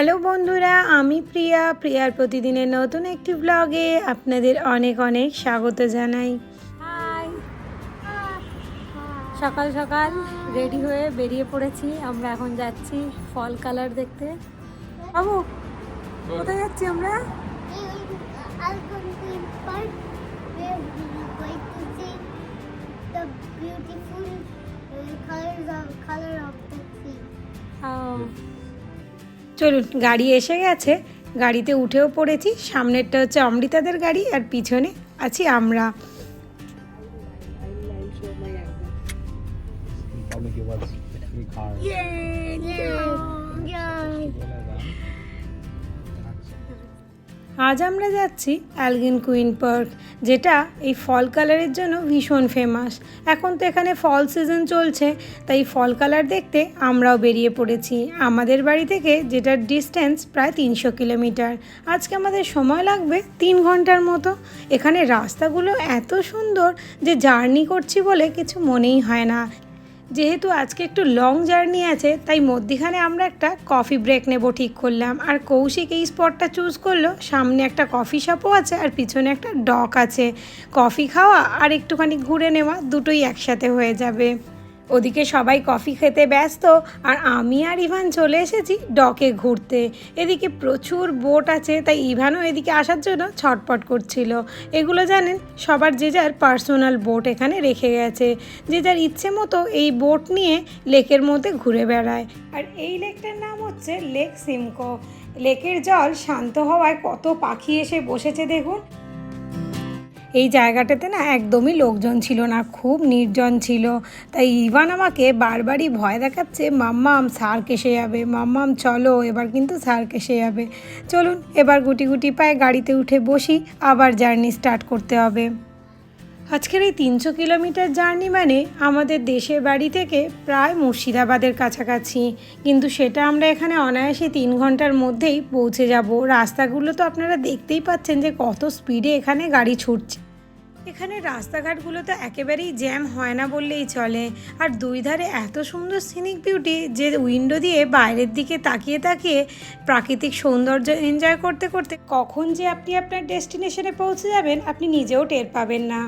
Hello বন্ধুরা, আমি প্রিয়ার প্রতিদিনের নতুন একটি ব্লগে আপনাদের অনেক অনেক স্বাগত জানাই। হাই, সকাল সকাল রেডি হয়ে বেরিয়ে পড়েছি। আমরা এখন যাচ্ছি ফল কালার দেখতে। বাবু, কোথায় যাচ্ছি আমরা? চলুন, গাড়ি এসে গেছে, গাড়িতে উঠেও পড়েছি। সামনেরটা হচ্ছে অমৃতাদের গাড়ি আর পিছনে আছি আমরা। আজ আমরা যাচ্ছি এলগিন কুইন পার্ক, যেটা এই ফল কালারের জন্য ভীষণ ফেমাস। এখন তো এখানে ফল সিজন চলছে, তাই ফল কালার দেখতে আমরাও বেরিয়ে পড়েছি আমাদের বাড়ি থেকে, যেটার ডিস্টেন্স প্রায় 300 কিলোমিটার। আজকে আমাদের সময় লাগবে 3 ঘন্টার মতো। এখানে রাস্তাগুলো এত সুন্দর যে জার্নি করছি বলে কিছু মনেই হয় না। যেহেতু আজকে একটু লং জার্নি আছে, তাই মধ্যিখানে আমরা একটা কফি ব্রেক নেব ঠিক করলাম। আর কৌশিক এই স্পটটা চুজ করলো। সামনে একটা কফি শপও আছে আর পিছনে একটা ডক আছে। কফি খাওয়া আর একটুখানি ঘুরে নেওয়া দুটোই একসাথে হয়ে যাবে। ওদিকে সবাই কফি খেতে ব্যস্ত, আর আমি আর ইভান চলে এসেছি ডকে ঘুরতে। এদিকে প্রচুর বোট আছে, তাই ইভানও এদিকে আসার জন্য ছটপট করছিল। এগুলো জানেন, সবার যে যার পার্সোনাল বোট এখানে রেখে গেছে। যে যার ইচ্ছে মতো এই বোট নিয়ে লেকের মধ্যে ঘুরে বেড়ায়। আর এই লেকটার নাম হচ্ছে লেক সিমকো। লেকের জল শান্ত হওয়ায় কত পাখি এসে বসেছে দেখুন। এই জায়গাটাতে না একদমই লোকজন ছিল না, খুব নির্জন ছিল। তাই ইভান আমাকে বারবারই ভয় দেখাচ্ছে, মাম্মাম সার্ক এসে যাবে, মাম্মাম চলো, এবার কিন্তু সার্ক এসে যাবে। চলুন এবার গুটি গুটি পায়ে গাড়িতে উঠে বসি, আবার জার্নি স্টার্ট করতে হবে। আজকের এই 300 কিলোমিটার জার্নি মানে আমাদের দেশের বাড়ি থেকে প্রায় মুর্শিদাবাদের কাছাকাছি, কিন্তু সেটা আমরা এখানে অনায়াসে 3 ঘন্টার মধ্যেই পৌঁছে যাব। রাস্তাগুলো তো আপনারা দেখতেই পাচ্ছেন যে কত স্পিডে এখানে গাড়ি ছুটছে। এখানে রাস্তাঘাটগুলো তো একেবারেই জ্যাম হয় না বললেই চলে। আর দুই ধারে এত সুন্দর সিনিক বিউটি যে উইন্ডো দিয়ে বাইরের দিকে তাকিয়ে তাকিয়ে প্রাকৃতিক সৌন্দর্য এনজয় করতে করতে কখন যে আপনি আপনার ডেস্টিনেশনে পৌঁছে যাবেন আপনি নিজেও টের পাবেন না।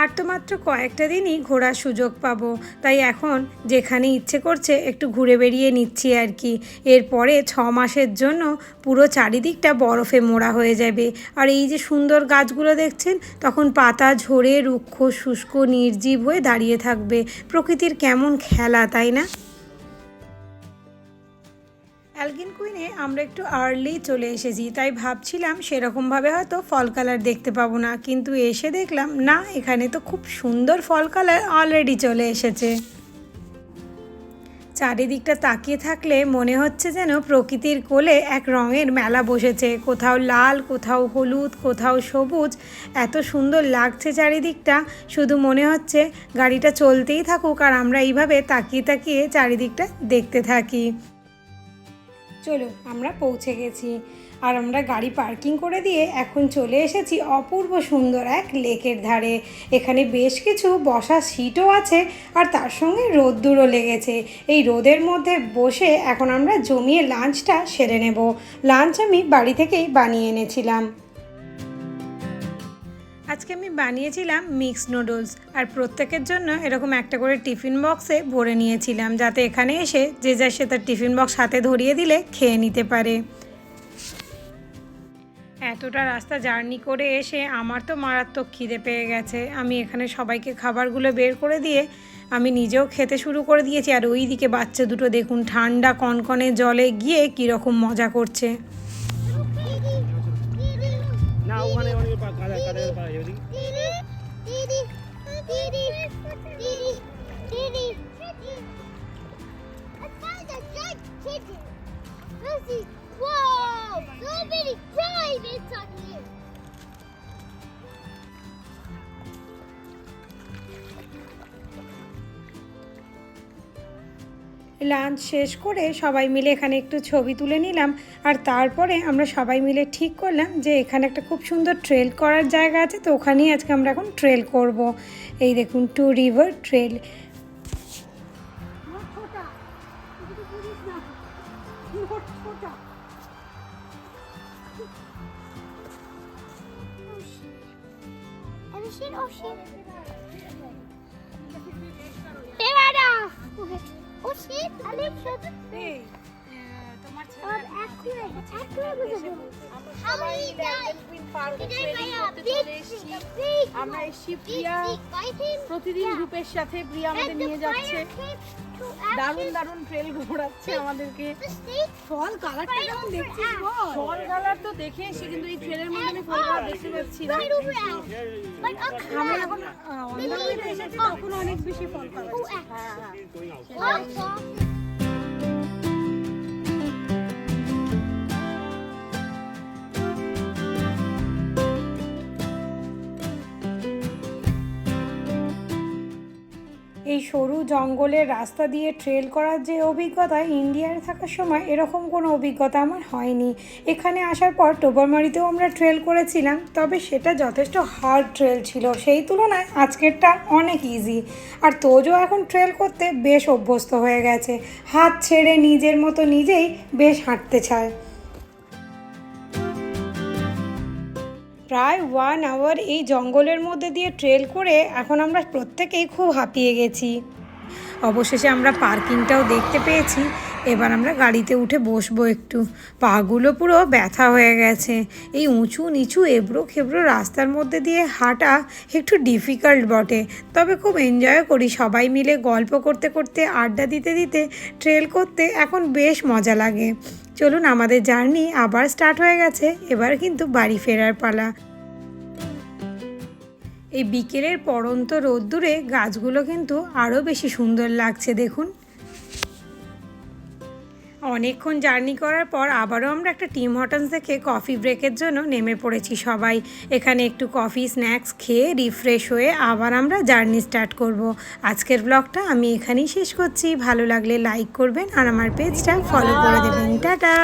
আর তো মাত্র কয়েকটা দিনই ঘোরার সুযোগ পাবো, তাই এখন যেখানে ইচ্ছে করছে একটু ঘুরে বেরিয়ে নিচ্ছি আর কি। এরপরে 6 মাসের জন্য পুরো চারিদিকটা বরফে মোড়া হয়ে যাবে। আর এই যে সুন্দর গাছগুলো দেখছেন, তখন পাতা ঝরে রুক্ষ শুষ্ক নির্জীব হয়ে দাঁড়িয়ে থাকবে। প্রকৃতির কেমন খেলা, তাই না? এলগিন কুইনে আমরা একটু আর্লি চলে এসেছি, তাই ভাবছিলাম সেরকমভাবে হয়তো ফল কালার দেখতে পাবো না, কিন্তু এসে দেখলাম না, এখানে তো খুব সুন্দর ফল কালার অলরেডি চলে এসেছে। চারিদিকটা তাকিয়ে থাকলে মনে হচ্ছে যেন প্রকৃতির কোলে এক রঙের মেলা বসেছে। কোথাও লাল, কোথাও হলুদ, কোথাও সবুজ। এত সুন্দর লাগছে চারিদিকটা, শুধু মনে হচ্ছে গাড়িটা চলতেই থাকুক আর আমরা এইভাবে তাকিয়ে তাকিয়ে চারিদিকটা দেখতে থাকি। চলো, আমরা পৌঁছে গেছি। আর আমরা গাড়ি পার্কিং করে দিয়ে এখন চলে এসেছি অপূর্ব সুন্দর এক লেকের ধারে। এখানে বেশ কিছু বসার সিটও আছে, আর তার সঙ্গে রোদ্দুরও লেগেছে। এই রোদের মধ্যে বসে এখন আমরা জমিয়ে লাঞ্চটা সেরে নেব। লাঞ্চ আমি বাড়ি থেকেই বানিয়ে এনেছিলাম। আজকে আমি বানিয়েছিলাম মিক্স নুডলস, আর প্রত্যেকের জন্য এরকম একটা করে টিফিন বক্সে ভরে নিয়েছিলাম, যাতে এখানে এসে যে যার সে তার টিফিন বক্স হাতে ধরিয়ে দিলে খেয়ে নিতে পারে। এতটা রাস্তা জার্নি করে এসে আমার তো মারাত্মক খিদে পেয়ে গেছে। আমি এখানে সবাইকে খাবারগুলো বের করে দিয়ে আমি নিজেও খেতে শুরু করে দিয়েছি। আর ওই দিকে বাচ্চা দুটো দেখুন ঠান্ডা কনকনে জলে গিয়ে কীরকম মজা করছে। লাঞ্চ শেষ করে সবাই মিলে এখানে একটু ছবি তুলে নিলাম। আর তারপরে আমরা সবাই মিলে ঠিক করলাম যে এখানে একটা খুব সুন্দর ট্রেল করার জায়গা আছে, তো ওখানেই আজকে আমরা এখন ট্রেল করব। এই দেখুন, 2 রিভার ট্রেল। আমরা এসেছি প্রিয়া প্রতিদিন গ্রুপের সাথে। প্রিয়া আমাদের নিয়ে যাচ্ছে, দারুণ দারুণ ট্রেল ঘোরাচ্ছে আমাদেরকে। ফল কালারটা কেমন দেখছিস বল? ফল কালার তো দেখে এসে, কিন্তু এই ট্রেলের মধ্যে আমি ফল কালার দেখতে পাচ্ছি না। আমরা এখন অন্ধকারে এসেছি, তখন অনেক বেশি ফল কালার। এই সরু জঙ্গলের রাস্তা দিয়ে ট্রেল করার যে অভিজ্ঞতা, ইন্ডিয়ায় থাকার সময় এরকম কোনো অভিজ্ঞতা আমার হয়নি। এখানে আসার পর টোবরমারিতেও আমরা ট্রেল করেছিলাম, তবে সেটা যথেষ্ট হার্ড ট্রেল ছিল, সেই তুলনায় আজকেরটা অনেক ইজি। আর তোজও এখন ট্রেল করতে বেশ অভ্যস্ত হয়ে গেছে, হাত ছেড়ে নিজের মতো নিজেই বেশ হাঁটতে চায়। প্রায় 1 আওয়ার এই জঙ্গলের মধ্যে দিয়ে ট্রেল করে এখন আমরা প্রত্যেকেই খুব হাঁপিয়ে গেছি। অবশেষে আমরা পার্কিংটাও দেখতে পেয়েছি। এবার আমরা গাড়িতে উঠে বসবো একটু। পাগুলো পুরো ব্যথা হয়ে গেছে। এই উঁচু নিচু এবড়ো খেবড়ো রাস্তার মধ্যে দিয়ে হাঁটা একটু ডিফিকাল্ট বটে, তবে খুব এনজয় করি। সবাই মিলে গল্প করতে করতে, আড্ডা দিতে দিতে ট্রেল করতে এখন বেশ মজা লাগে। চলুন, আমাদের জার্নি আবার স্টার্ট হয়ে গেছে। এবার কিন্তু বাড়ি ফেরার পালা। এই বিকেলের পড়ন্ত রোদ্দুরে গাছগুলো কিন্তু আরও বেশি সুন্দর লাগছে, দেখুন। অনেকক্ষণ জার্নি করার পর আবারও আমরা একটা টিম হর্টনস থেকে কফি ব্রেকের জন্য নেমে পড়েছি সবাই। এখানে একটু কফি স্ন্যাক্স খেয়ে রিফ্রেশ হয়ে আবার আমরা জার্নি স্টার্ট করব। আজকের ব্লগটা আমি এখানেই শেষ করছি। ভালো লাগলে লাইক করবেন আর আমার পেজটা ফলো করে দেবেন। টাটা।